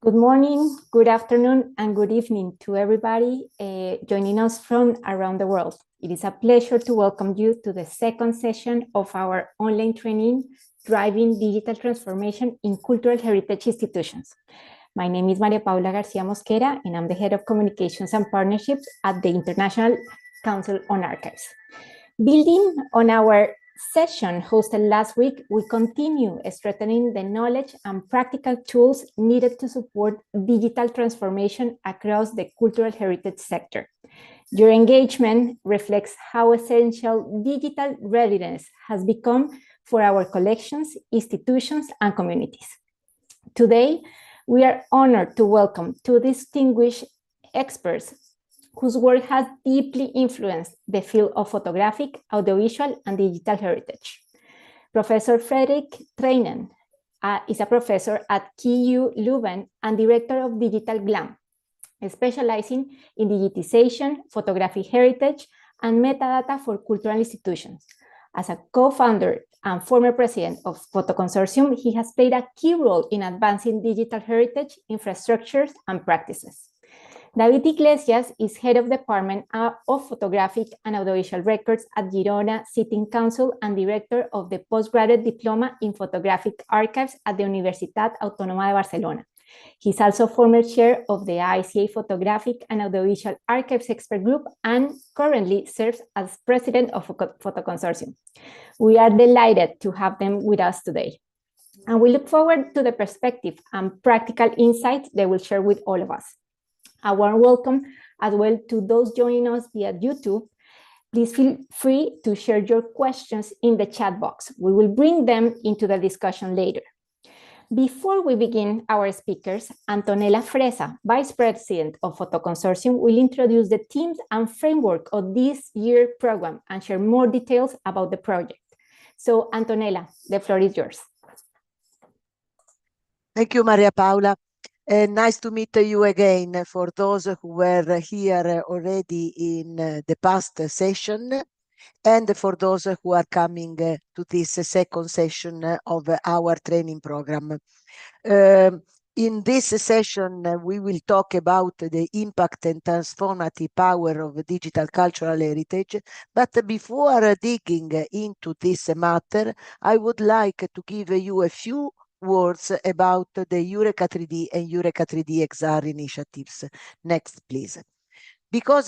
Good morning, good afternoon, and good evening to everybody joining us from around the world. It is a pleasure to welcome you to the second session of our online training, Driving Digital Transformation in Cultural Heritage Institutions. My name is Maria Paula Garcia Mosquera, and I'm the Head of Communications and Partnerships at the International Council on Archives. Building on our session hosted last week, we continue strengthening the knowledge and practical tools needed to support digital transformation across the cultural heritage sector. Your engagement reflects how essential digital readiness has become for our collections, institutions, and communities. Today, we are honored to welcome two distinguished experts whose work has deeply influenced the field of photographic, audiovisual, and digital heritage. Professor Frederik Truyen is a professor at KU Leuven and director of Digital GLAM, specializing in digitisation, photographic heritage, and metadata for cultural institutions. As a co-founder and former president of Photo Consortium, he has played a key role in advancing digital heritage infrastructures and practices. David Iglésias is head of department of photographic and audiovisual records at Girona City Council and director of the postgraduate diploma in photographic archives at the Universitat Autònoma de Barcelona. He's also former chair of the ICA Photographic and Audiovisual Archives Expert Group and currently serves as president of Photo Consortium. We are delighted to have them with us today. And we look forward to the perspective and practical insights they will share with all of us. A warm welcome as well to those joining us via YouTube. Please feel free to share your questions in the chat box. We will bring them into the discussion later. Before we begin our speakers, Antonella Fresa, Vice President of Photo Consortium, will introduce the themes and framework of this year's program and share more details about the project. So, Antonella, the floor is yours. Thank you, Maria Paula. Nice to meet you again for those who were here already in the past session and for those who are coming to this second session of our training program. In this session, we will talk about the impact and transformative power of digital cultural heritage. But before digging into this matter, I would like to give you a few words about the Eureka 3D and Eureka 3D XR initiatives. Next, please. Because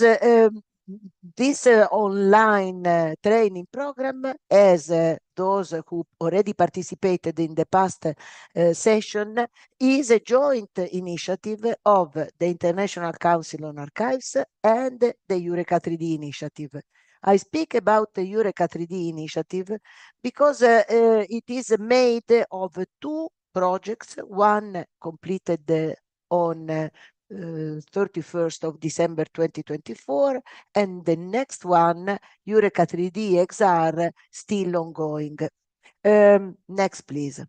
this online training program, as those who already participated in the past session, is a joint initiative of the International Council on Archives and the Eureka 3D initiative. I speak about the Eureka 3D initiative because it is made of two projects, one completed on 31st of December 2024, and the next one, Eureka 3D XR, still ongoing. Next, please.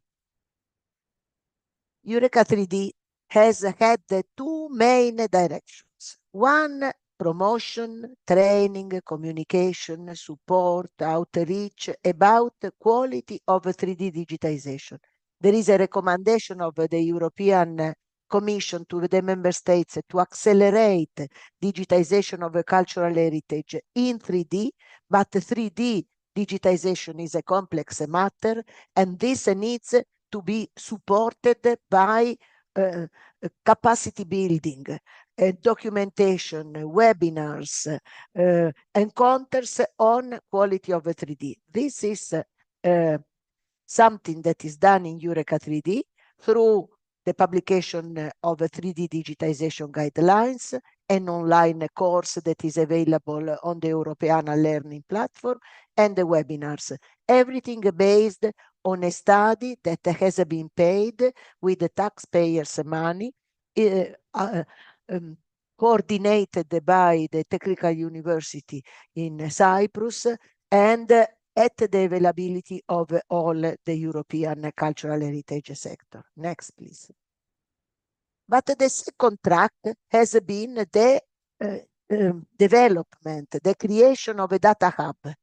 Eureka 3D has had two main directions. One, promotion, training, communication, support, outreach about the quality of 3D digitization. There is a recommendation of the European Commission to the member states to accelerate digitization of cultural heritage in 3D, but 3D digitization is a complex matter, and this needs to be supported by capacity building, documentation, webinars, encounters on quality of 3D. This is something that is done in Eureka 3D through the publication of 3D digitization guidelines, an online course that is available on the Europeana Learning Platform, and the webinars. Everything based on a study that has been paid with the taxpayers' money, coordinated by the Technical University in Cyprus, and at the availability of all the European cultural heritage sector. Next, please. But the second track has been the development, the creation of a data hub,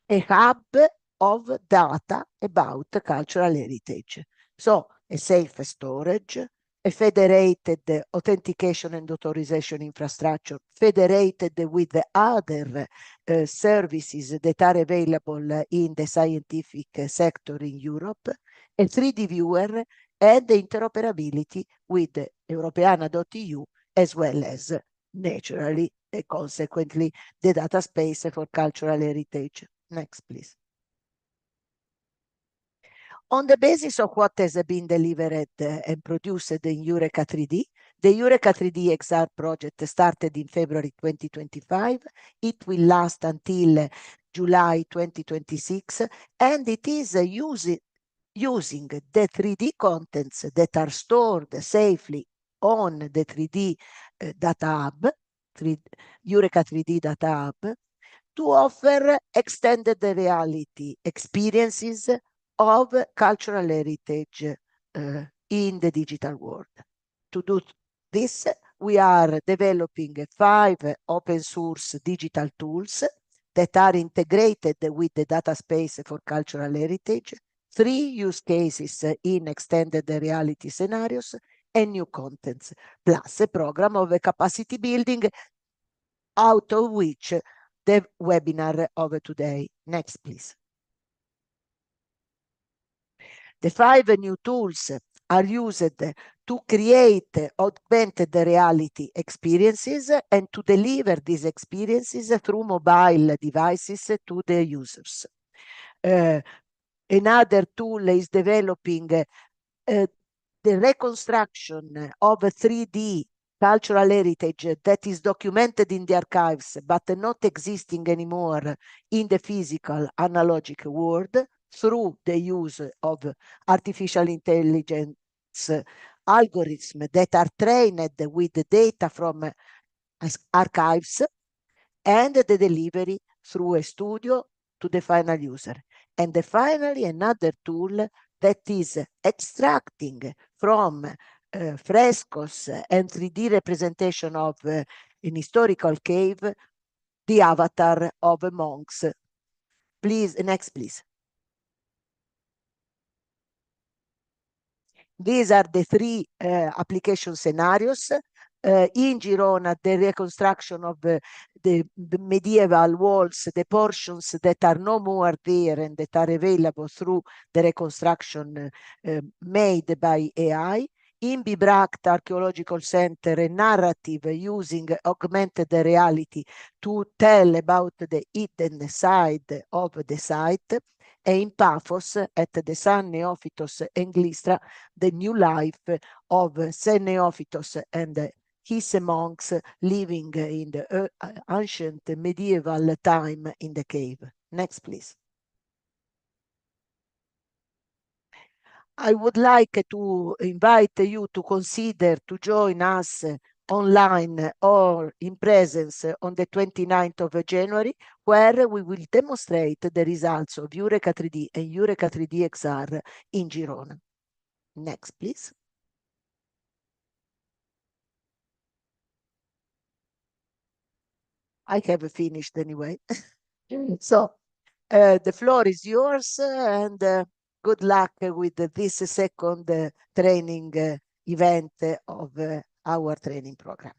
a hub of data about cultural heritage. So a safe storage, a federated authentication and authorization infrastructure, federated with the other services that are available in the scientific sector in Europe, a 3D viewer, and the interoperability with Europeana.eu, as well as, naturally, and consequently, the data space for cultural heritage. Next, please. On the basis of what has been delivered and produced in Eureka 3D, the Eureka 3D XR project started in February 2025. It will last until July 2026, and it is using the 3D contents that are stored safely on the 3D data hub, Eureka 3D data hub, to offer extended reality experiences of cultural heritage in the digital world. To do this, we are developing 5 open source digital tools that are integrated with the data space for cultural heritage, 3 use cases in extended reality scenarios, and new contents, plus a program of capacity building, out of which the webinar of today. Next, please. The 5 new tools are used to create augmented reality experiences and to deliver these experiences through mobile devices to the users. Another tool is developing the reconstruction of 3D cultural heritage that is documented in the archives but not existing anymore in the physical analogic world through the use of artificial intelligence algorithms that are trained with the data from archives and the delivery through a studio to the final user. And finally, another tool that is extracting from frescoes and 3D representation of an historical cave, the avatar of monks. Please, next, please. These are the 3 application scenarios. In Girona, the reconstruction of the medieval walls, the portions that are no more there and that are available through the reconstruction made by AI. In Bibracte Archaeological Center, a narrative using augmented reality to tell about the hidden side of the site. And in Paphos, at the San Neophytos and Glistra, the new life of San Neophytos and his monks living in the ancient medieval time in the cave. Next, please. I would like to invite you to consider to join us online or in presence on the 29th of January, where we will demonstrate the results of Eureka 3D and Eureka 3D XR in Girona. Next, please. I have finished anyway. So the floor is yours, and good luck with this second training event of our training program.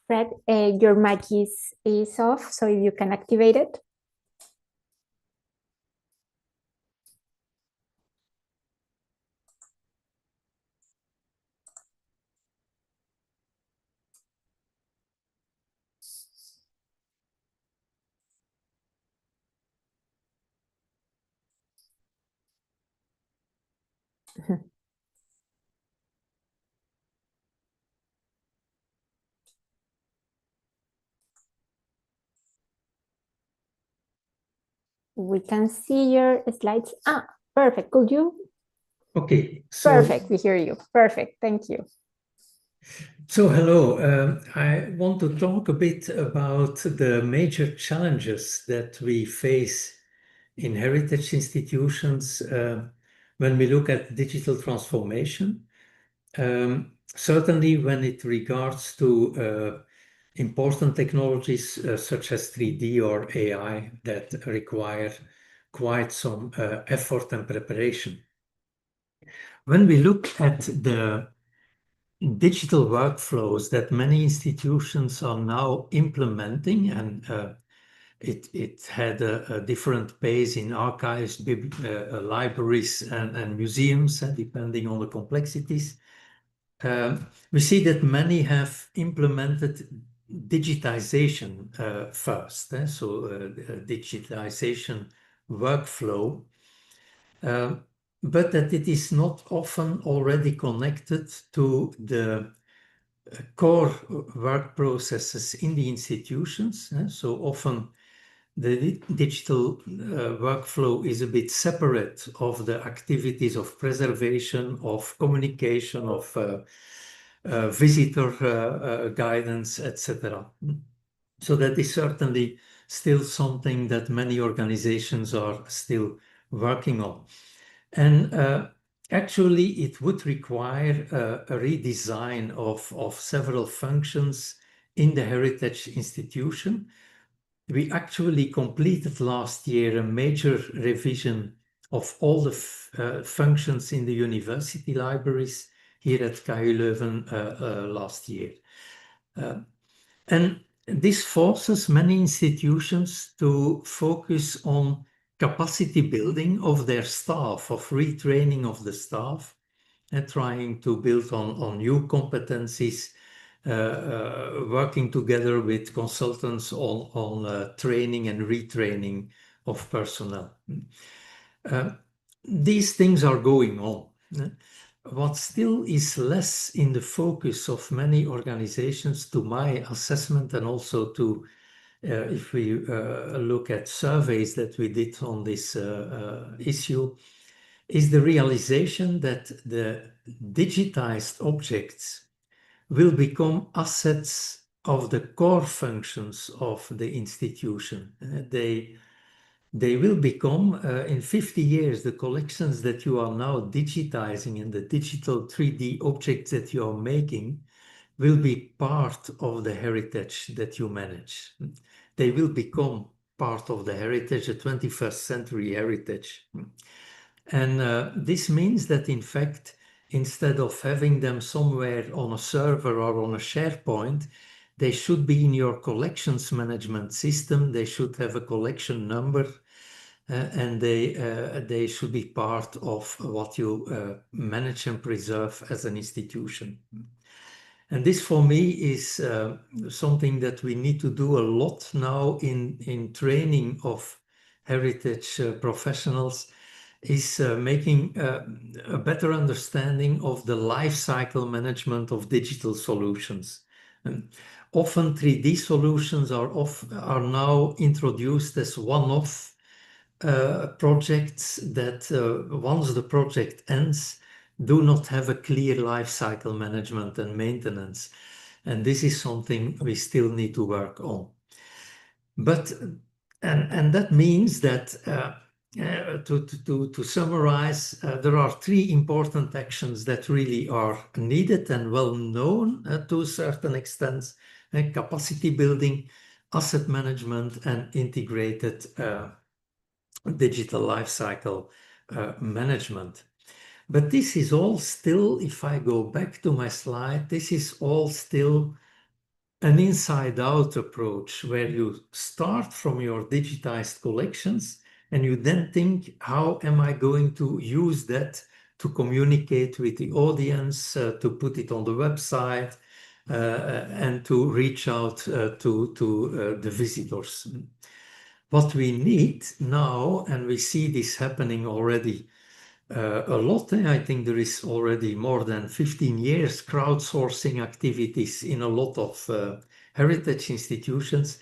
Fred, your mic is off, so if you can activate it. We can see your slides. Ah, perfect. Could you? Okay. So perfect. We hear you. Perfect. Thank you. So, hello. I want to talk a bit about the major challenges that we face in heritage institutions when we look at digital transformation. Certainly, when it regards to important technologies such as 3D or AI that require quite some effort and preparation. When we look at the digital workflows that many institutions are now implementing, and it had a different pace in archives, libraries, and museums, depending on the complexities. We see that many have implemented digitization first, so digitization workflow, but that it is not often already connected to the core work processes in the institutions. So often the digital workflow is a bit separate of the activities of preservation, of communication, of visitor guidance, etc. So that is certainly still something that many organizations are still working on. And actually, it would require a redesign of several functions in the heritage institution. We actually completed last year a major revision of all the functions in the university libraries here at KU Leuven last year. And this forces many institutions to focus on capacity building of their staff, of retraining of the staff, and trying to build on new competencies, working together with consultants on training and retraining of personnel. These things are going on. What still is less in the focus of many organizations, to my assessment, and also to if we look at surveys that we did on this issue, is the realization that the digitized objects will become assets of the core functions of the institution. They will become, in 50 years, the collections that you are now digitizing and the digital 3D objects that you are making will be part of the heritage that you manage. They will become part of the heritage, the 21st century heritage. And this means that, in fact, instead of having them somewhere on a server or on a SharePoint, they should be in your collections management system. They should have a collection number, and they should be part of what you manage and preserve as an institution. And this, for me, is something that we need to do a lot now in training of heritage professionals, is making a better understanding of the life cycle management of digital solutions. And often 3D solutions are now introduced as one-off projects that once the project ends, do not have a clear life cycle management and maintenance. And this is something we still need to work on. But, and that means that to summarize, there are three important actions that really are needed and well known to a certain extent: capacity building, asset management, and integrated digital lifecycle management. But this is all still, if I go back to my slide, this is all still an inside-out approach where you start from your digitized collections and you then think, how am I going to use that to communicate with the audience, to put it on the website, and to reach out to the visitors. What we need now, and we see this happening already a lot, I think there is already more than 15 years crowdsourcing activities in a lot of heritage institutions.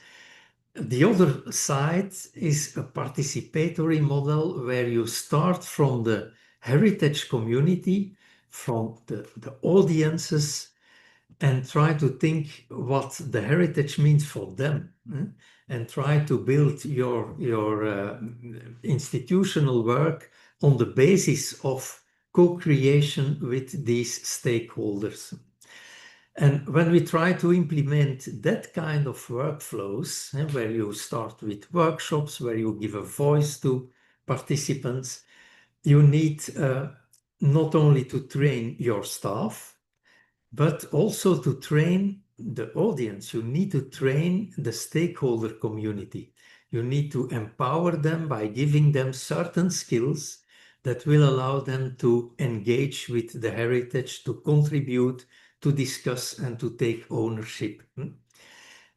The other side is a participatory model where you start from the heritage community, from the audiences, and try to think what the heritage means for them, and try to build your institutional work on the basis of co-creation with these stakeholders. And when we try to implement that kind of workflows, where you start with workshops, where you give a voice to participants, you need not only to train your staff, but also to train the audience. You need to train the stakeholder community. You need to empower them by giving them certain skills that will allow them to engage with the heritage, to contribute, to discuss, and to take ownership.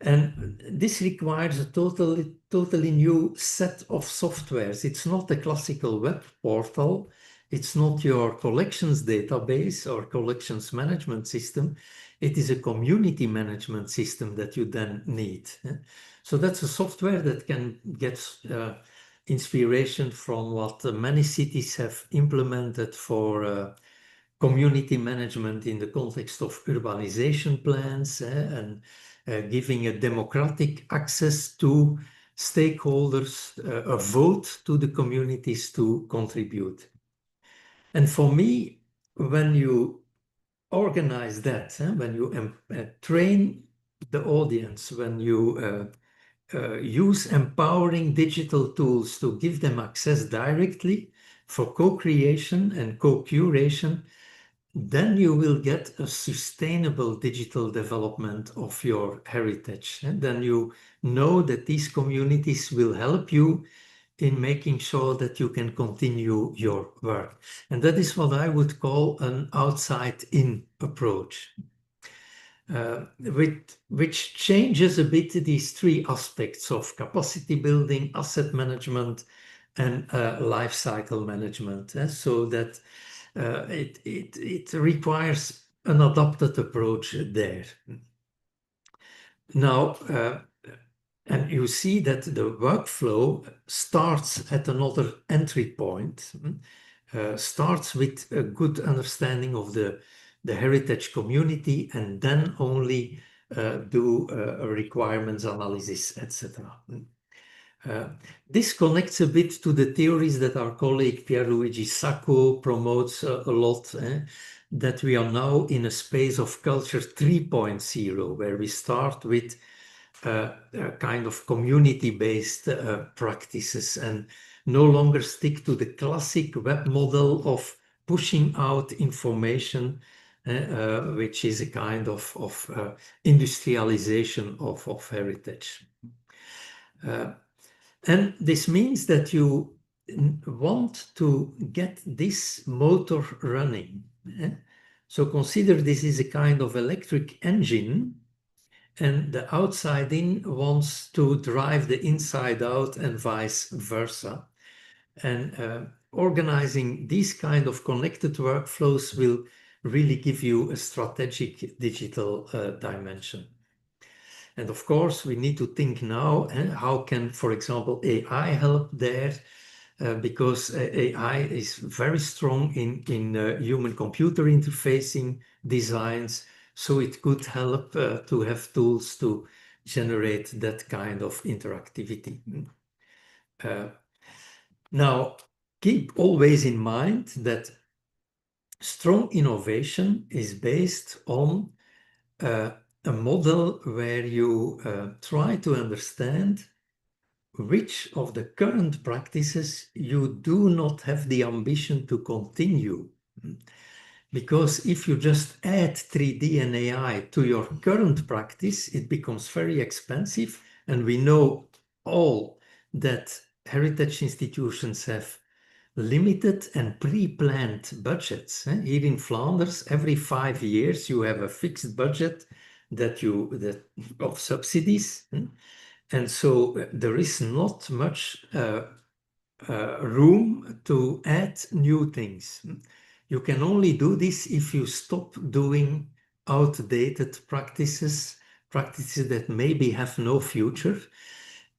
And this requires a totally new set of softwares. It's not a classical web portal. It's not your collections database or collections management system. It is a community management system that you then need. So that's a software that can get inspiration from what many cities have implemented for community management in the context of urbanization plans, and giving a democratic access to stakeholders, a vote to the communities to contribute. And for me, when you organize that, when you train the audience, when you use empowering digital tools to give them access directly for co-creation and co-curation, then you will get a sustainable digital development of your heritage. And then you know that these communities will help you in making sure that you can continue your work. And that is what I would call an outside-in approach, which changes a bit these three aspects of capacity building, asset management, and life cycle management, so that it requires an adapted approach there. Now, and you see that the workflow starts at another entry point, starts with a good understanding of the heritage community, and then only do a requirements analysis, etc. This connects a bit to the theories that our colleague Pierluigi Sacco promotes a lot, that we are now in a space of culture 3.0, where we start with kind of community-based practices and no longer stick to the classic web model of pushing out information, which is a kind of industrialization of heritage. And this means that you want to get this motor running. So consider this is a kind of electric engine, and the outside in wants to drive the inside out and vice versa. And organizing these kind of connected workflows will really give you a strategic digital dimension. And of course, we need to think now, how can, for example, AI help there? Because AI is very strong in human-computer interfacing designs, so it could help to have tools to generate that kind of interactivity. Now, keep always in mind that strong innovation is based on a model where you try to understand which of the current practices you do not have the ambition to continue. Because if you just add 3D and AI to your current practice, it becomes very expensive. And we know all that heritage institutions have limited and pre-planned budgets. Here in Flanders, every 5 years, you have a fixed budget of subsidies. And so there is not much room to add new things. You can only do this if you stop doing outdated practices that maybe have no future.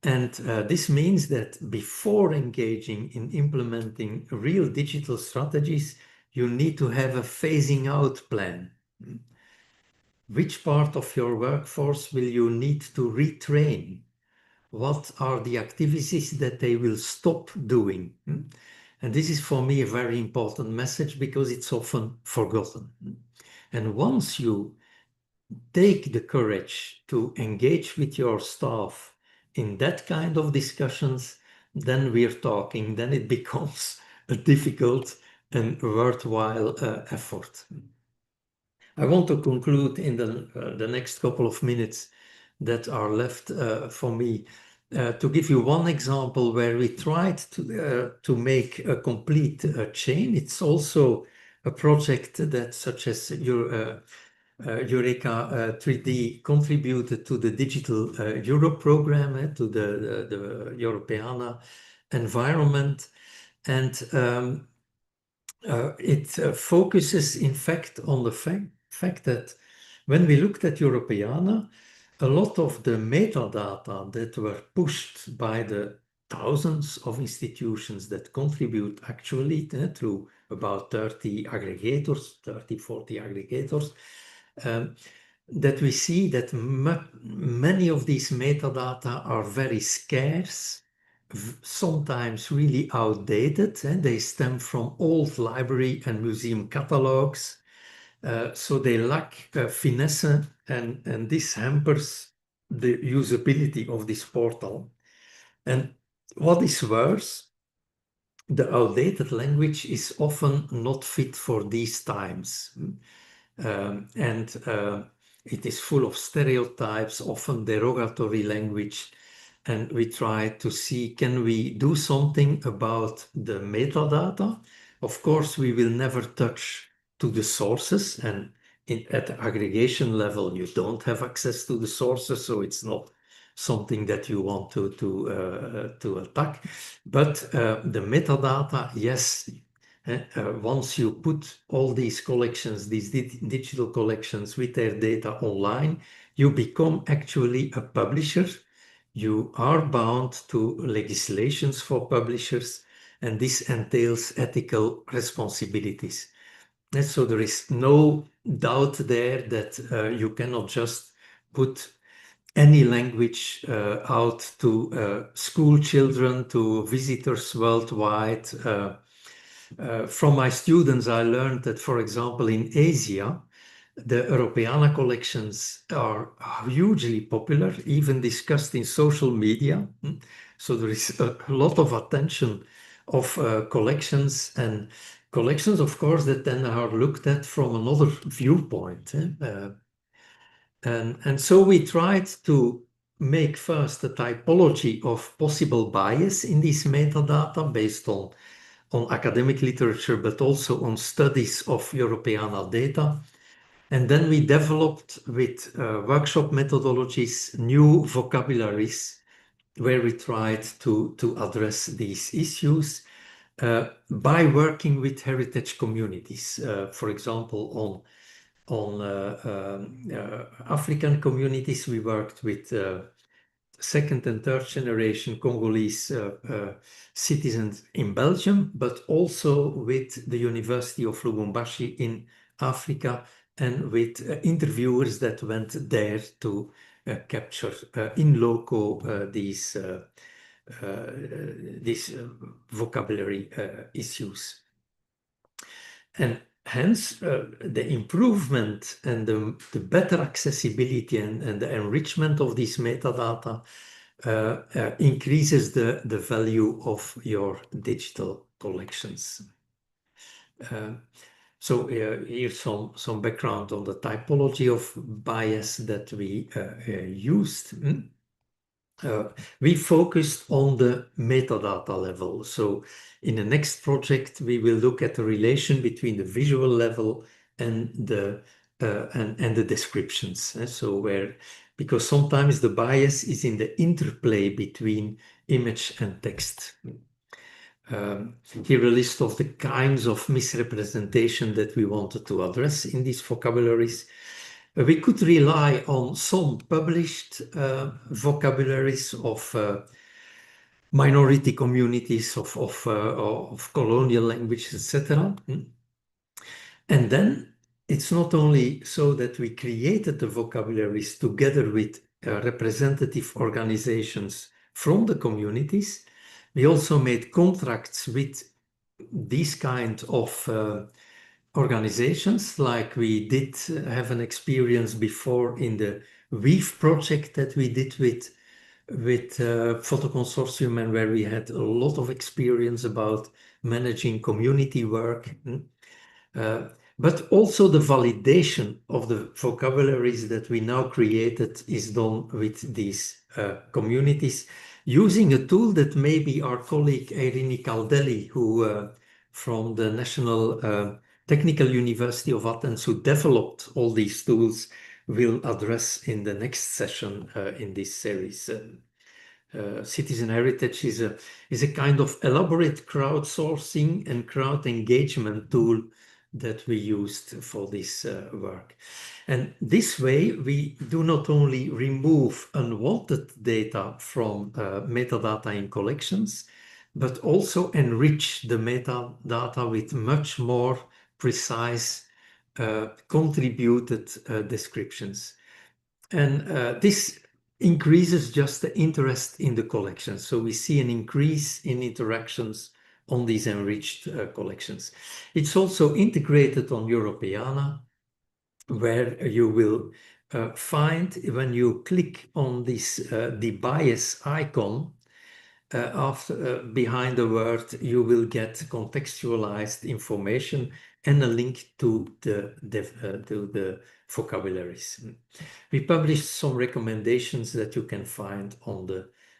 And this means that before engaging in implementing real digital strategies, you need to have a phasing out plan. which part of your workforce will you need to retrain? What are the activities that they will stop doing? And this is for me a very important message because it's often forgotten. And once you take the courage to engage with your staff in that kind of discussions, then we're talking, then it becomes a difficult and worthwhile effort. I want to conclude in the next couple of minutes that are left for me to give you one example where we tried to make a complete chain. It's also a project that, such as your Eureka 3D, contributed to the Digital Europe program, to the Europeana environment. And it focuses, in fact, on the fact that when we looked at Europeana, a lot of the metadata that were pushed by the thousands of institutions that contribute actually through about 30 aggregators, 30, 40 aggregators, that we see that many of these metadata are very scarce, sometimes really outdated, and they stem from old library and museum catalogs. So they lack finesse, and this hampers the usability of this portal. And what is worse, the outdated language is often not fit for these times. It is full of stereotypes, often derogatory language. And we try to see, can we do something about the metadata? Of course, we will never touch to the sources, and at the aggregation level, you don't have access to the sources, so it's not something that you want to attack. But the metadata, yes, once you put all these collections, these digital collections with their data online, you become actually a publisher. You are bound to legislations for publishers, and this entails ethical responsibilities. And so there is no doubt there that you cannot just put any language out to school children, to visitors worldwide. From my students, I learned that, for example, in Asia, the Europeana collections are hugely popular, even discussed in social media. So there is a lot of attention of collections, and collections, of course, that then are looked at from another viewpoint. And so we tried to make first a typology of possible bias in this metadata based on academic literature, but also on studies of Europeana data. And then we developed with workshop methodologies new vocabularies where we tried to address these issues by working with heritage communities. For example, on African communities, we worked with second and third generation Congolese citizens in Belgium, but also with the University of Lubumbashi in Africa, and with interviewers that went there to capture in loco these vocabulary issues. And hence, the improvement and the better accessibility and the enrichment of these metadata increases the value of your digital collections. So here's some background on the typology of bias that we used. We focused on the metadata level. So in the next project, we will look at the relation between the visual level and the descriptions. Because sometimes the bias is in the interplay between image and text. Here a list of the kinds of misrepresentation that we wanted to address in these vocabularies. We could rely on some published vocabularies of minority communities, of colonial languages, etc. And then it's not only so that we created the vocabularies together with representative organizations from the communities, we also made contracts with these kind of organizations, like we did have an experience before in the Weave project that we did with Photo Consortium, and where we had a lot of experience about managing community work. But also the validation of the vocabularies that we now created is done with these communities, using a tool that maybe our colleague Eirini Caldelli, who from the National Technical University of Athens, who developed all these tools, will address in the next session in this series. Citizen heritage is a kind of elaborate crowdsourcing and crowd engagement tool that we used for this work. And this way, we do not only remove unwanted data from metadata in collections, but also enrich the metadata with much more precise contributed descriptions. And this increases just the interest in the collection. So we see an increase in interactions on these enriched collections. It's also integrated on Europeana, where you will find, when you click on this the bias icon, behind the word, you will get contextualized information and a link to the vocabularies. We published some recommendations that you can find on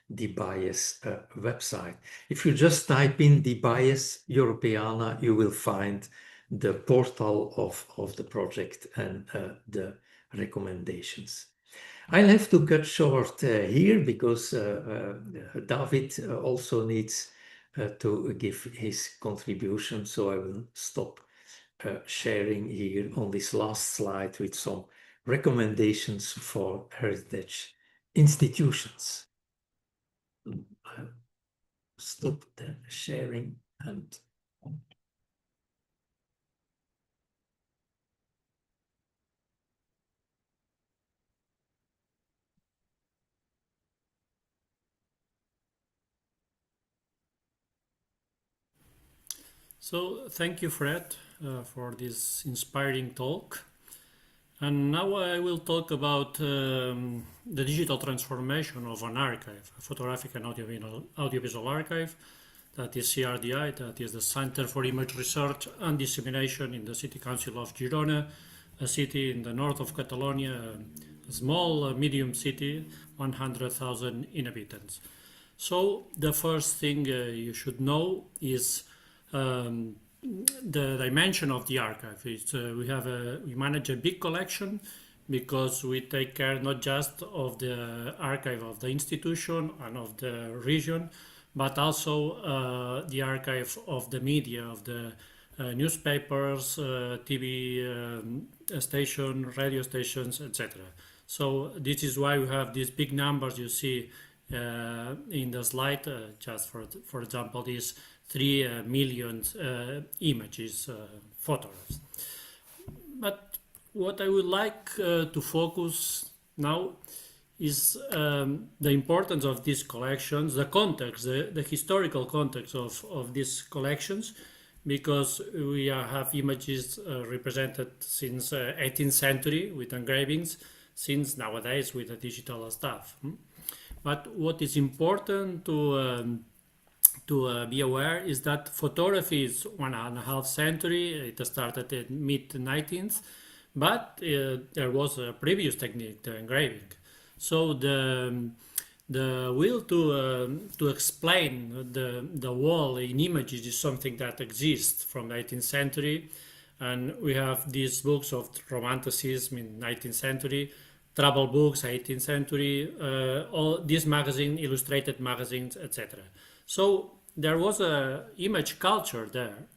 the bias website. If you just type in the bias Europeana, you will find the portal of the project and the recommendations. I'll have to cut short here because David also needs to give his contribution, so I will stop sharing here on this last slide with some recommendations for heritage institutions. Stop the sharing and So thank you, Fred, for this inspiring talk. And now I will talk about the digital transformation of an archive, a photographic and audiovisual archive, that is CRDI, that is the Center for Image Research and Dissemination in the City Council of Girona, a city in the north of Catalonia, a small, medium city, 100,000 inhabitants. So the first thing you should know is the dimension of the archive. We manage a big collection because we take care not just of the archive of the institution and of the region, but also the archive of the media, of the newspapers, TV station, radio stations, etc. So this is why we have these big numbers you see in the slide. Just for example, these 3 million images, photographs. But what I would like to focus now is the importance of these collections, the context, the historical context of these collections, because we have images represented since 18th century with engravings, since nowadays with the digital stuff. But what is important to be aware is that photography is 1.5 century. It started in mid-19th, but there was a previous technique, the engraving. So the will to explain the wall in images is something that exists from the 18th century, and we have these books of Romanticism in 19th century, travel books, 18th century, all these magazines, illustrated magazines, etc. So there was a image culture there,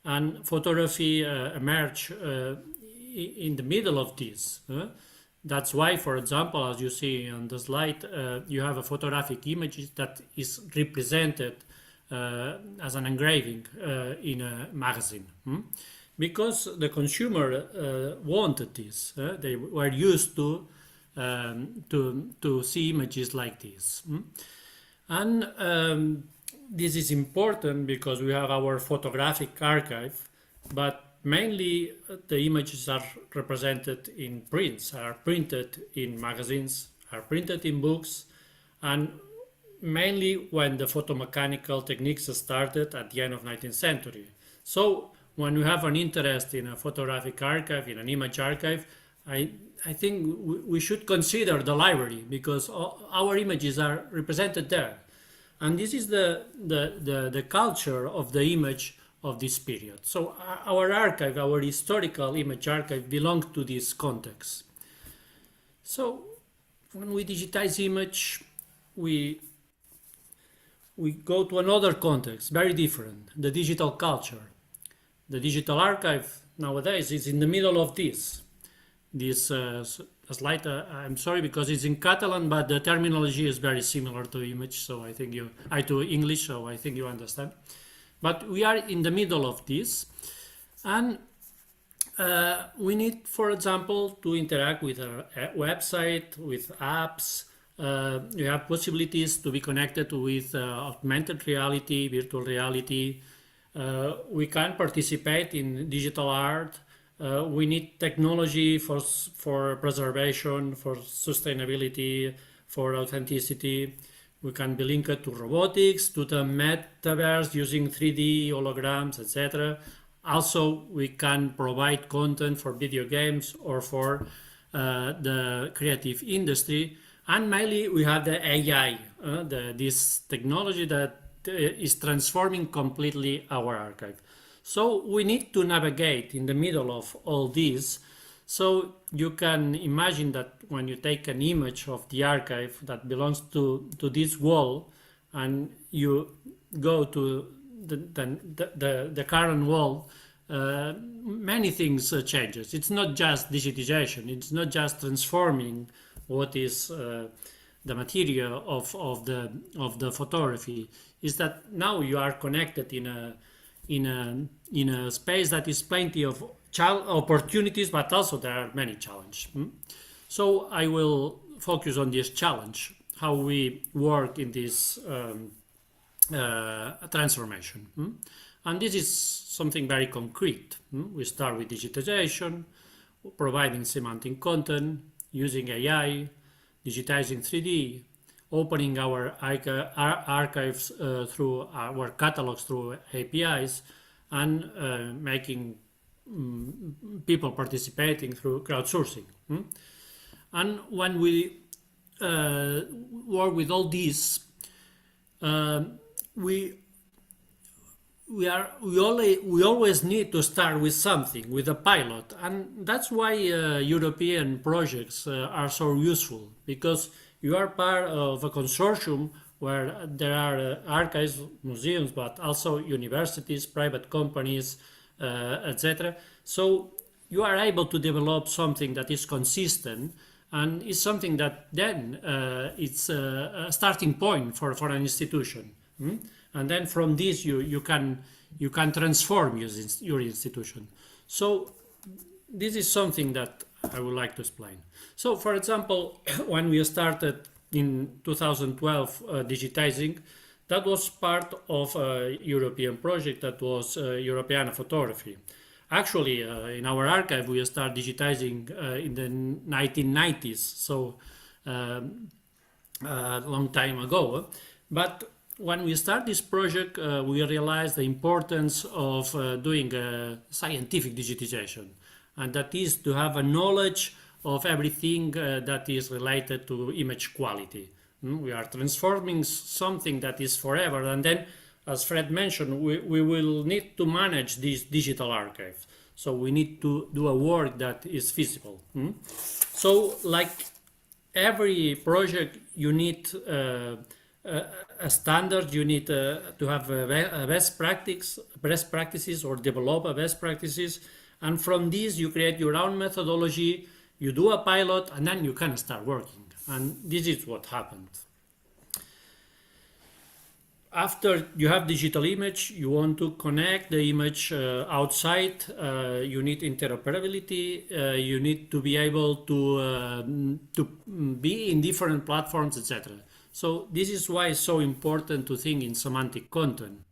and photography emerged in the middle of this. That's why, for example, as you see on the slide, you have a photographic image that is represented as an engraving in a magazine. because the consumer wanted this. They were used to see images like this. And this is important because we have our photographic archive, but mainly the images are represented in prints, are printed in magazines, are printed in books, and mainly when the photomechanical techniques started at the end of 19th century. So when you have an interest in a photographic archive, in an image archive, I think we should consider the library because our images are represented there. And this is the culture of the image of this period. So our archive, our historical image archive, belongs to this context. So when we digitize image, we go to another context, very different, the digital culture. The digital archive nowadays is in the middle of this slide. I'm sorry because it's in Catalan, but the terminology is very similar to image, so I think to English, so I think you understand. But we are in the middle of this, and we need, for example, to interact with a website, with apps. You have possibilities to be connected with augmented reality, virtual reality. We can participate in digital art. We need technology for preservation, for sustainability, for authenticity. We can be linked to robotics, to the metaverse using 3D holograms, etc. Also, we can provide content for video games or for the creative industry. And mainly, we have the AI, this technology that is transforming completely our archive. So we need to navigate in the middle of all this. So you can imagine that when you take an image of the archive that belongs to this wall, and you go to the current wall, many things changes. It's not just digitization. It's not just transforming what is the material of the photography. Is that now you are connected in a space that is plenty of opportunities, but also there are many challenges. So I will focus on this challenge, how we work in this transformation. And this is something very concrete. We start with digitization, providing semantic content, using AI, digitizing 3D, opening our archives through our catalogs through APIs, and making people participating through crowdsourcing. And when we work with all these, we always need to start with something, with a pilot, and that's why European projects are so useful, because you are part of a consortium where there are archives, museums, but also universities, private companies, etc. So you are able to develop something that is consistent, and is something that then it's a starting point for an institution. And then from this you can transform your institution. So this is something that I would like to explain. So for example, when we started in 2012 digitizing, that was part of a European project that was Europeana Photography. Actually, in our archive, we started digitizing in the 1990s, so a long time ago. But when we start this project, we realized the importance of doing scientific digitization, and that is to have a knowledge of everything that is related to image quality. We are transforming something that is forever, and then, as Fred mentioned, we will need to manage this digital archive. So we need to do a work that is feasible. So like every project, you need a standard, you need to have a best practices, or develop a best practices, and from this you create your own methodology, you do a pilot, and then you can start working. And this is what happened. after you have digital image, you want to connect the image outside. You need interoperability. You need to be able to be in different platforms, etc. So this is why it's so important to think in semantic content.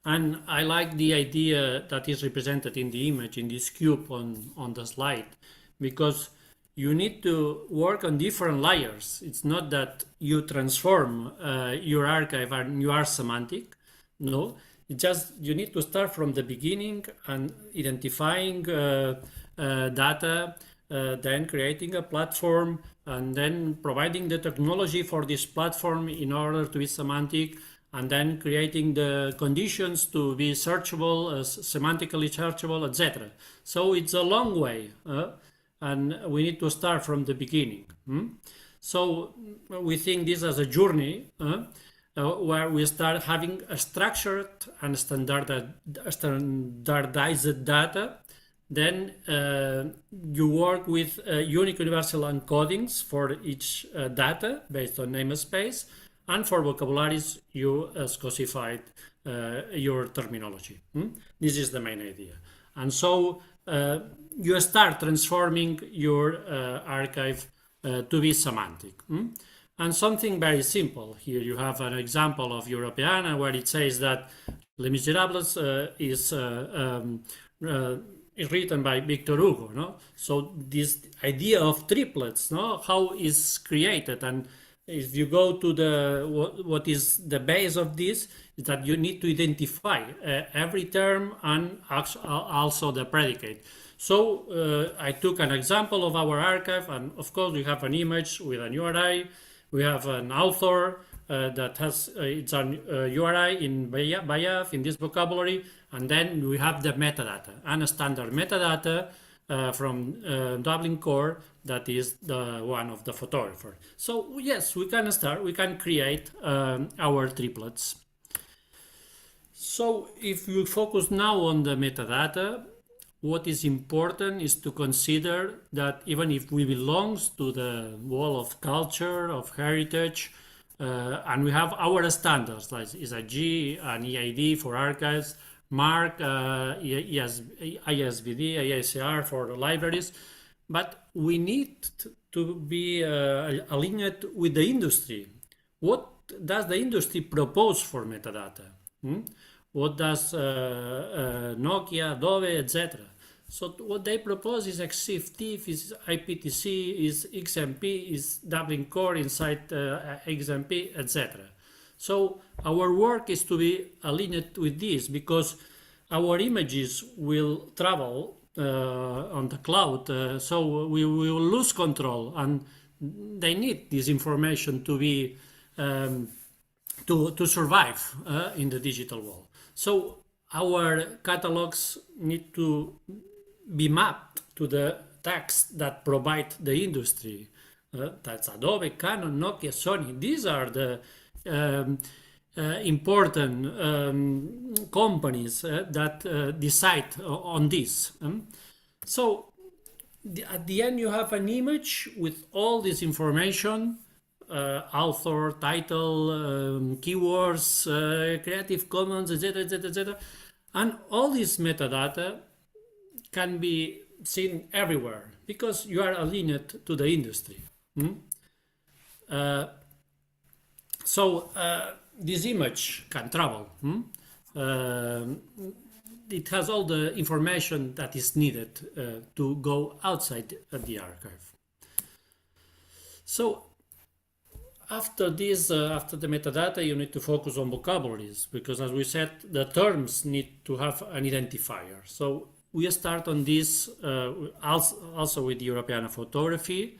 And I like the idea that is represented in the image, in this cube on the slide, because you need to work on different layers. It's not that you transform your archive and you are semantic. No, it's just you need to start from the beginning and identifying data, then creating a platform, and then providing the technology for this platform in order to be semantic, and then creating the conditions to be searchable, semantically searchable, etc. So it's a long way. And we need to start from the beginning. So we think this as a journey where we start having a structured and standardized data. Then you work with unique universal encodings for each data based on namespace, and for vocabularies you specified your terminology. This is the main idea. And so you start transforming your archive to be semantic. And something very simple. Here you have an example of Europeana where it says that Les Miserables is written by Victor Hugo. No? So this idea of triplets, no? How is created, and if you go to the what is the base of this, is that you need to identify every term and also the predicate. So I took an example of our archive, and of course we have an image with an URI, we have an author that has its own URI in BIAF, in this vocabulary, and then we have the metadata, and a standard metadata from Dublin Core, that is the one of the photographer. So yes, we can start, we can create our triplets. So if you focus now on the metadata, what is important is to consider that even if we belong to the wall of culture, of heritage, and we have our standards, like ISAG and EID for archives, MARC, ISVD, ISR for libraries, but we need to be aligned with the industry. What does the industry propose for metadata? What does Nokia, Adobe, etc.? So what they propose is XFTIF, is IPTC, is XMP, is Dublin Core inside XMP, etc. So our work is to be aligned with this, because our images will travel on the cloud, so we will lose control, and they need this information to be to survive in the digital world. So our catalogs need to be mapped to the tags that provide the industry. That's Adobe, Canon, Nokia, Sony. These are the important companies that decide on this. So at the end you have an image with all this information, author, title, keywords, Creative Commons, etc., etc., etc. And all this metadata can be seen everywhere because you are aligned to the industry. So this image can travel. It has all the information that is needed to go outside the archive. So after this, after the metadata, you need to focus on vocabularies, because as we said, the terms need to have an identifier. So we start on this also with the Europeana photography,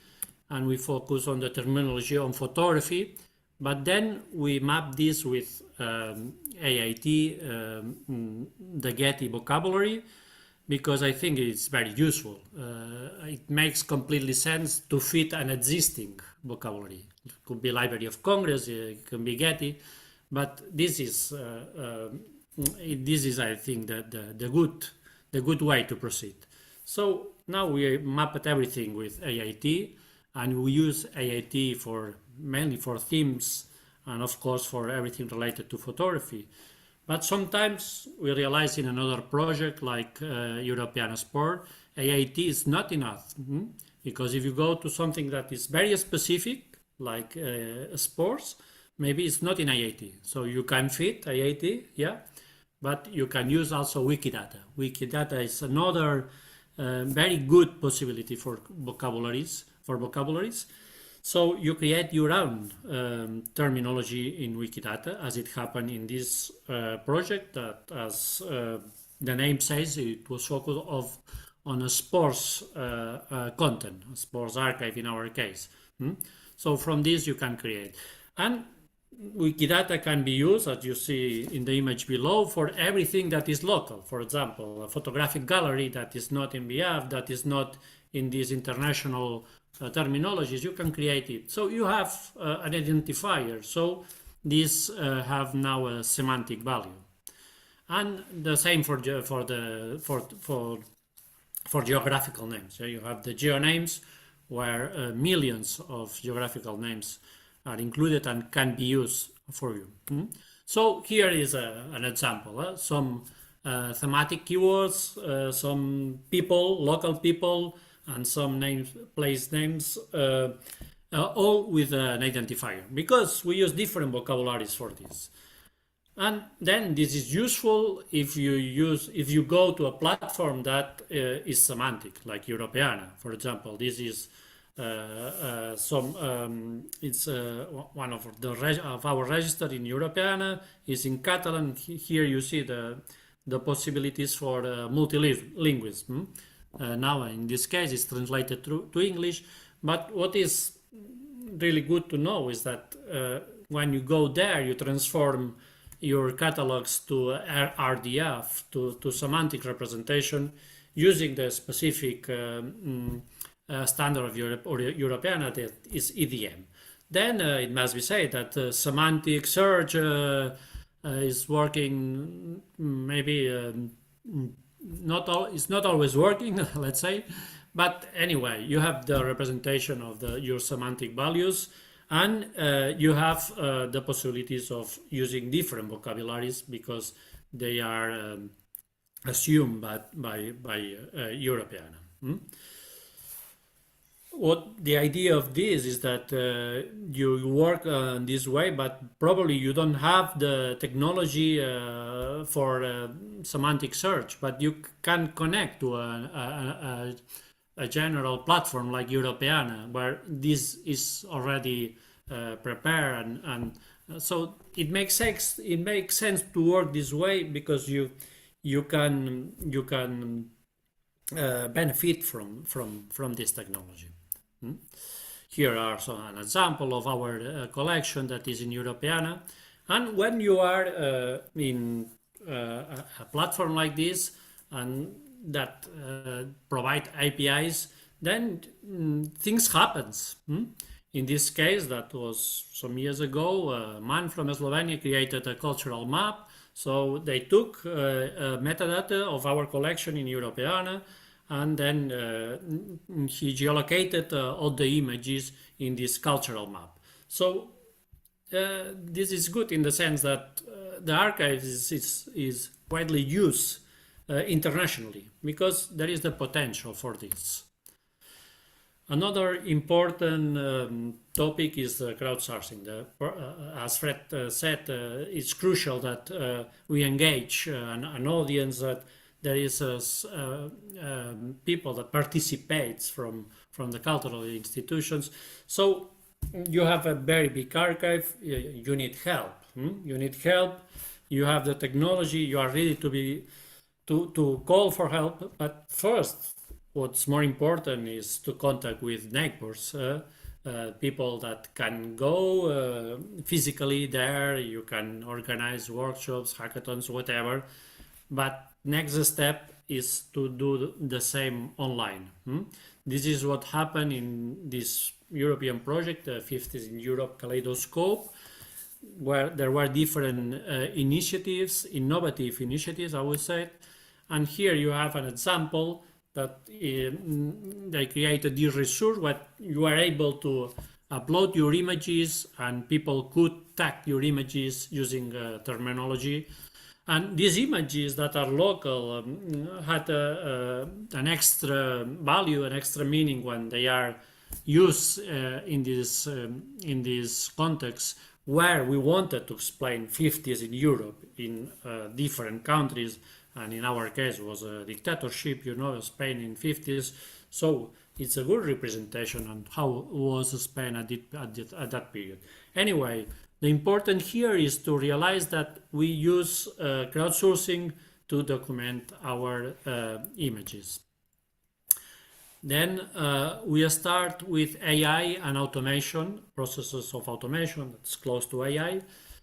and we focus on the terminology on photography, but then we map this with AIT, the Getty vocabulary, because I think it's very useful. It makes completely sense to fit an existing vocabulary. It could be Library of Congress, it can be Getty, but this is I think the good way to proceed. So now we mapped everything with AIT, and we use AIT mainly for themes and of course for everything related to photography. But sometimes we realize in another project like European Sport, AIT is not enough. Because if you go to something that is very specific, like sports, maybe it's not in IIT. So you can fit IIT, yeah, but you can use also Wikidata. Wikidata is another very good possibility for vocabularies. So you create your own terminology in Wikidata, as it happened in this project that, as the name says, it was focused on a sports content, a sports archive in our case. So from this you can create. And Wikidata can be used, as you see in the image below, for everything that is local. For example, a photographic gallery that is not in BF, that is not in these international terminologies, you can create it. So you have an identifier. So these have now a semantic value. And the same for geographical names. So you have the geonames, where millions of geographical names are included and can be used for you. So here is an example. Some thematic keywords, some people, local people, and some names, place names, all with an identifier, because we use different vocabularies for this. And then this is useful if you go to a platform that is semantic, like Europeana, for example. This is it's one of our register in Europeana is in Catalan. Here you see the possibilities for multilingualism. Now in this case it's translated to English, but what is really good to know is that when you go there, you transform your catalogs to RDF, to semantic representation, using the specific standard of Europe or Europeana, that is EDM. Then it must be said that semantic search is working, maybe it's not always working, let's say, but anyway, you have the representation of your semantic values, and you have the possibilities of using different vocabularies because they are assumed by Europeana. What the idea of this is that you work this way, but probably you don't have the technology for semantic search, but you can connect to a general platform like Europeana, where this is already prepared, and so it makes sense. It makes sense to work this way because you can benefit from this technology. Here are an example of our collection that is in Europeana, and when you are in a platform like this and that provide APIs, then things happens. In this case, that was some years ago, a man from Slovenia created a cultural map. So they took metadata of our collection in Europeana, and then he geolocated all the images in this cultural map. So this is good in the sense that the archive is widely used internationally, because there is the potential for this. Another important topic is crowdsourcing. As Fred said, it's crucial that we engage an audience, that there is people that participates from the cultural institutions. So you have a very big archive, you need help. You need help, you have the technology, you are ready to call for help, but first, what's more important is to contact with neighbors, people that can go physically there. You can organize workshops, hackathons, whatever. But next step is to do the same online. This is what happened in this European project, 50s in Europe Kaleidoscope, where there were different initiatives, innovative initiatives, I would say. And here you have an example that they created this resource where you are able to upload your images, and people could tag your images using terminology. And these images that are local had an extra value, an extra meaning when they are used in this context where we wanted to explain 50s in Europe, in different countries, and in our case was a dictatorship, Spain in 50s. So it's a good representation on how was Spain at that period. Anyway, the important here is to realize that we use crowdsourcing to document our images. Then we start with AI and automation, processes of automation that's close to AI.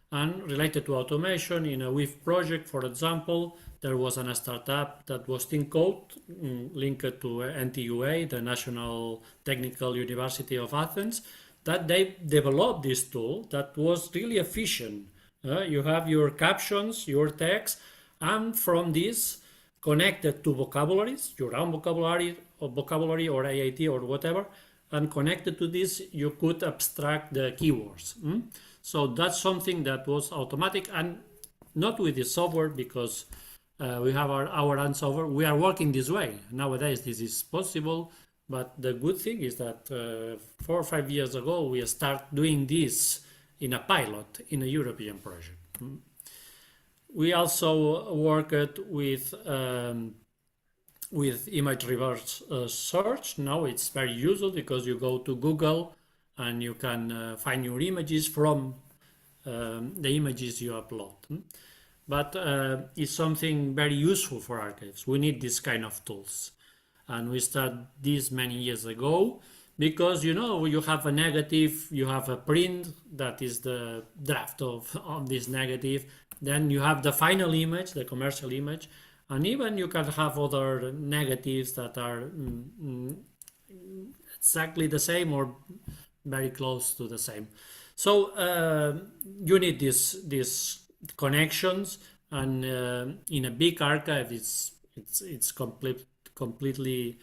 And related to automation, in a WIF project, for example, there was a startup that was ThinkCode, linked to NTUA, the National Technical University of Athens, that they developed this tool that was really efficient. You have your captions, your text, and from this, connected to vocabularies, your own vocabulary or AIT or whatever, and connected to this, you could abstract the keywords. So that's something that was automatic, and not with the software, because we have our own software. We are working this way. Nowadays, this is possible, but the good thing is that 4 or 5 years ago, we start doing this in a pilot in a European project. We also worked with image reverse search. Now it's very useful because you go to Google and you can find your images from the images you upload. But it's something very useful for archives. We need this kind of tools. And we started this many years ago because, you have a negative, you have a print that is the draft of this negative. Then you have the final image, the commercial image, and even you can have other negatives that are exactly the same or very close to the same. So you need these connections, and in a big archive, it's completely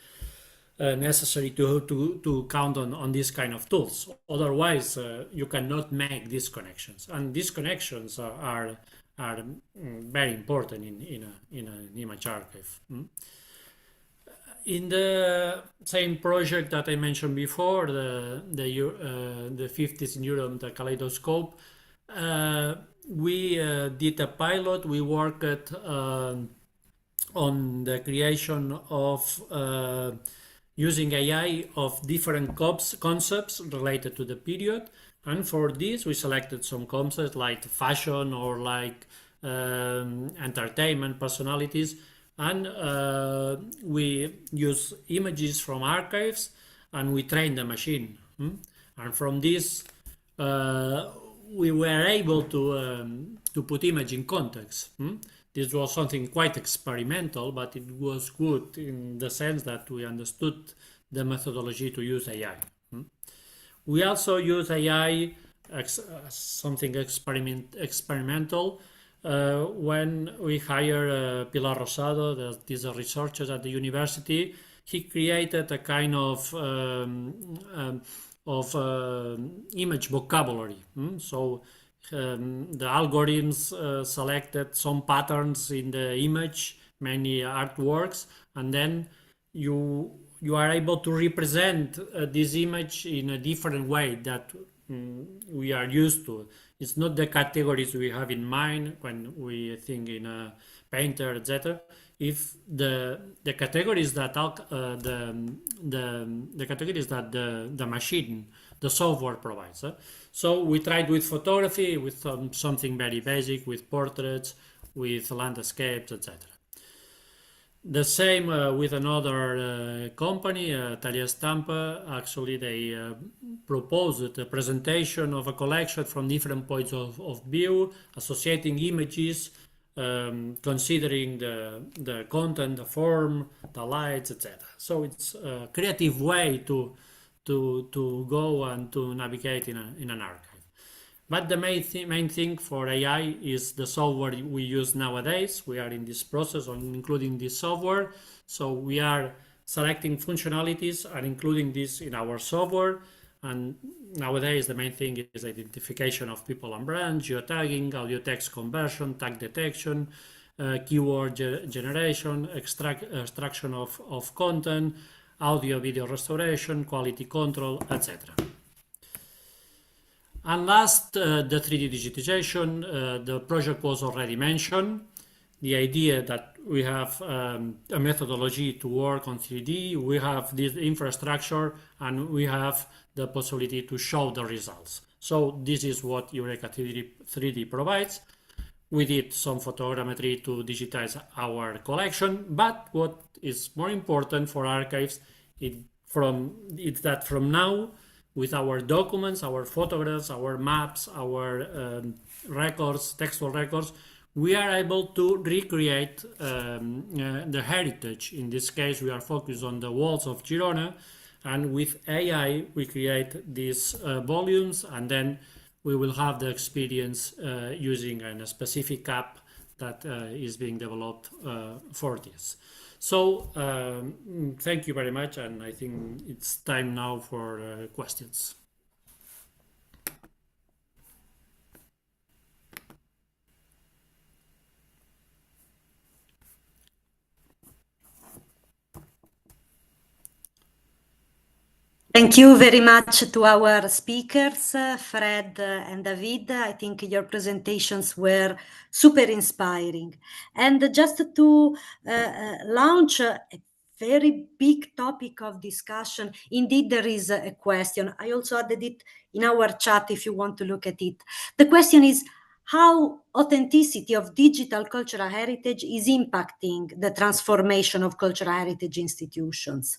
necessary to count on these kind of tools. Otherwise, you cannot make these connections, and these connections are very important in an image archive. In the same project that I mentioned before, the 50s in Europe, the kaleidoscope, we did a pilot. We worked on the creation of using AI of different concepts related to the period. And for this, we selected some concepts like fashion or like entertainment personalities. And we use images from archives and we train the machine. And from this, we were able to put image in context. This was something quite experimental, but it was good in the sense that we understood the methodology to use AI. We also use AI as something experimental when we hire Pilar Rosado, that is a researcher at the university. He created a kind of image vocabulary. So the algorithms selected some patterns in the image, many artworks, and then you are able to represent this image in a different way that we are used to. It's not the categories we have in mind when we think in a painter, etc. If the categories that the categories that the machine, the software provides. So we tried with photography, with something very basic, with portraits, with landscapes, etc. The same with another company, Talia Stampa. Actually, they proposed a presentation of a collection from different points of view, associating images, considering the content, the form, the lights, etc. So it's a creative way to go and to navigate in an archive. But the main thing for AI is the software we use nowadays. We are in this process of including this software. So we are selecting functionalities and including this in our software. And nowadays, the main thing is identification of people and brands, geotagging, audio text conversion, tag detection, keyword generation, extraction of content, audio video restoration, quality control, etc. And last, the 3D digitization. The project was already mentioned. The idea that we have a methodology to work on 3D, we have this infrastructure, and we have the possibility to show the results. So this is what Eureka 3D provides. We did some photogrammetry to digitize our collection, but what is more important for archives is that from now, with our documents, our photographs, our maps, our records, textual records, we are able to recreate the heritage. In this case, we are focused on the walls of Girona, and with AI, we create these volumes, and then we will have the experience using a specific app that is being developed for this. So thank you very much, and I think it's time now for questions. Thank you very much to our speakers, Fred and David. I think your presentations were super inspiring. And just to launch a very big topic of discussion, indeed there is a question. I also added it in our chat if you want to look at it. The question is how authenticity of digital cultural heritage is impacting the transformation of cultural heritage institutions.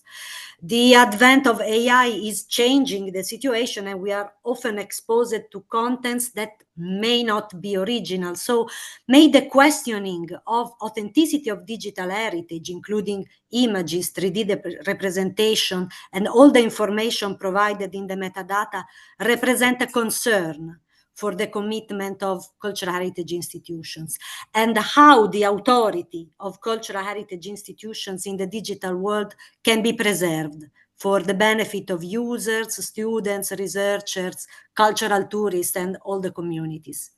The advent of AI is changing the situation, and we are often exposed to contents that may not be original. So may the questioning of authenticity of digital heritage, including images, 3D representation, and all the information provided in the metadata, represent a concern for the commitment of cultural heritage institutions, and how the authority of cultural heritage institutions in the digital world can be preserved for the benefit of users, students, researchers, cultural tourists, and all the communities.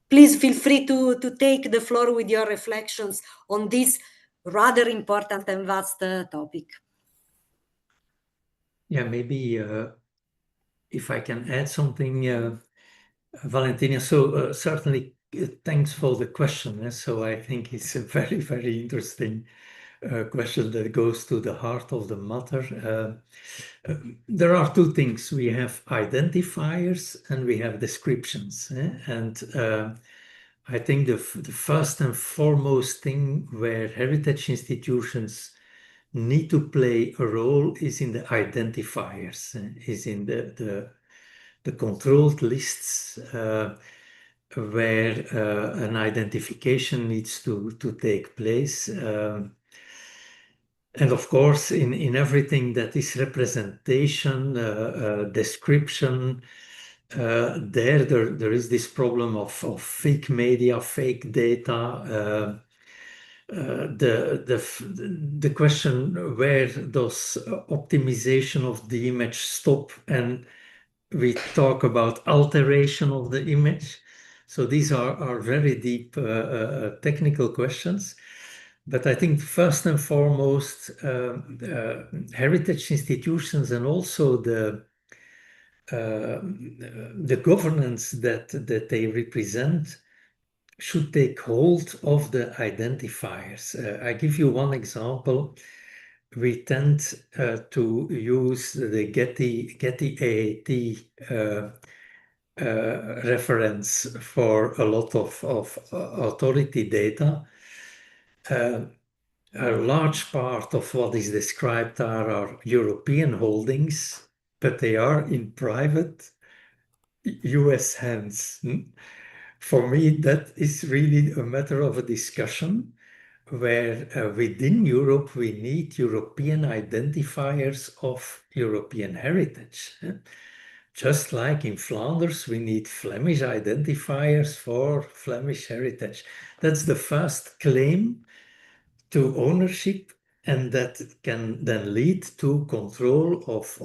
Please feel free to take the floor with your reflections on this rather important and vast topic. Yeah, maybe if I can add something, Valentina. So certainly thanks for the question. So I think it's a very, very interesting question that goes to the heart of the matter. There are two things. We have identifiers and we have descriptions. And I think the first and foremost thing where heritage institutions need to play a role is in the identifiers, is in the controlled lists where an identification needs to take place. And of course, in everything that is representation, description, there is this problem of fake media, fake data. The question, where does optimization of the image stop, and we talk about alteration of the image. So these are very deep technical questions. But I think first and foremost, heritage institutions and also the governance that they represent should take hold of the identifiers. I give you one example. We tend to use the Getty AAT reference for a lot of authority data. A large part of what is described are European holdings, but they are in private US hands. For me, that is really a matter of a discussion where within Europe we need European identifiers of European heritage. Just like in Flanders, we need Flemish identifiers for Flemish heritage. That's the first claim to ownership and that can then lead to control of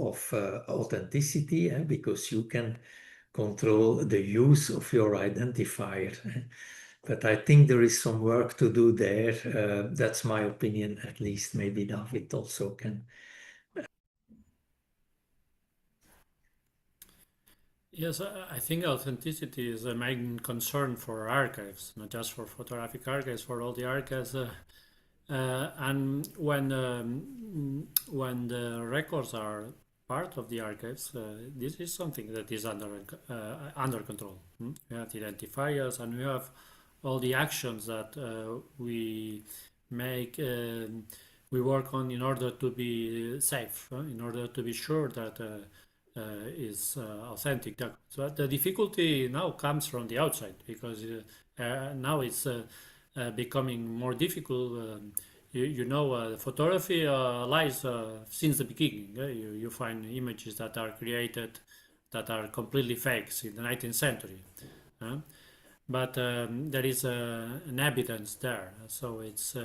authenticity, because you can control the use of your identifier. But I think there is some work to do there. That's my opinion, at least. Maybe David also can. Yes, I think authenticity is a main concern for archives, not just for photographic archives, for all the archives. And when the records are part of the archives, this is something that is under control. We have the identifiers, and we have all the actions that we make. We work on in order to be safe, in order to be sure that is authentic. So the difficulty now comes from the outside, because now it's becoming more difficult. Photography lies since the beginning. You find images that are created that are completely fakes in the 19th century. But there is an evidence there. So it's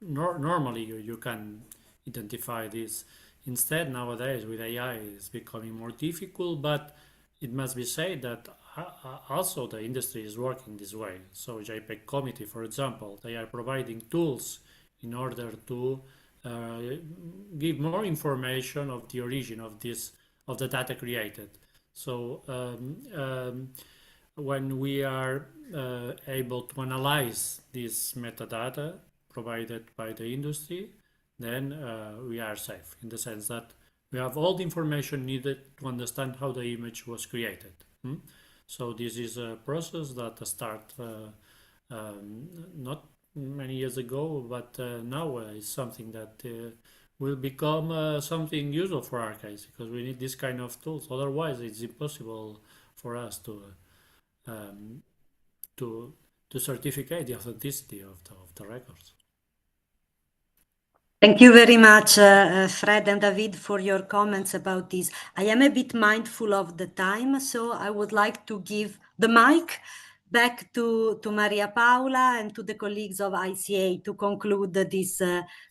normally you can identify this. Instead, nowadays with AI, it's becoming more difficult, but it must be said that also the industry is working this way. So JPEG Committee, for example, they are providing tools in order to give more information of the origin of the data created. So when we are able to analyze this metadata provided by the industry, then we are safe, in the sense that we have all the information needed to understand how the image was created. So this is a process that started not many years ago, but now is something that will become something useful for archives, because we need this kind of tools. Otherwise, it's impossible for us to certificate the authenticity of the records. Thank you very much, Fred and David, for your comments about this. I am a bit mindful of the time, so I would like to give the mic back to Maria Paula and to the colleagues of ICA to conclude this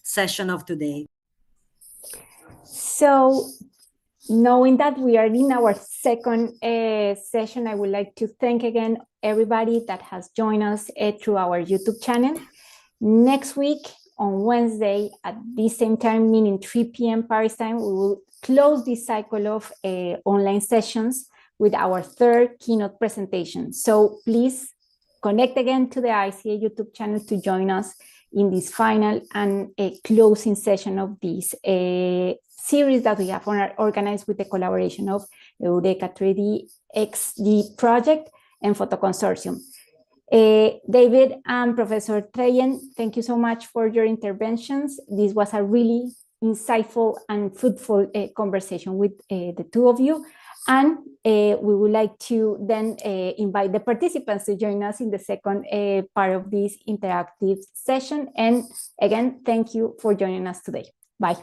session of today. So, knowing that we are in our second session, I would like to thank again everybody that has joined us through our YouTube channel. Next week, on Wednesday, at the same time, meaning 3 p.m. Paris time, we will close this cycle of online sessions with our third keynote presentation. So please connect again to the ICA YouTube channel to join us in this final and closing session of this series that we have organized with the collaboration of Eureka 3D XD project and Photo Consortium. David and Professor Truyen, thank you so much for your interventions. This was a really insightful and fruitful conversation with the two of you. And we would like to then invite the participants to join us in the second part of this interactive session. And again, thank you for joining us today. Bye.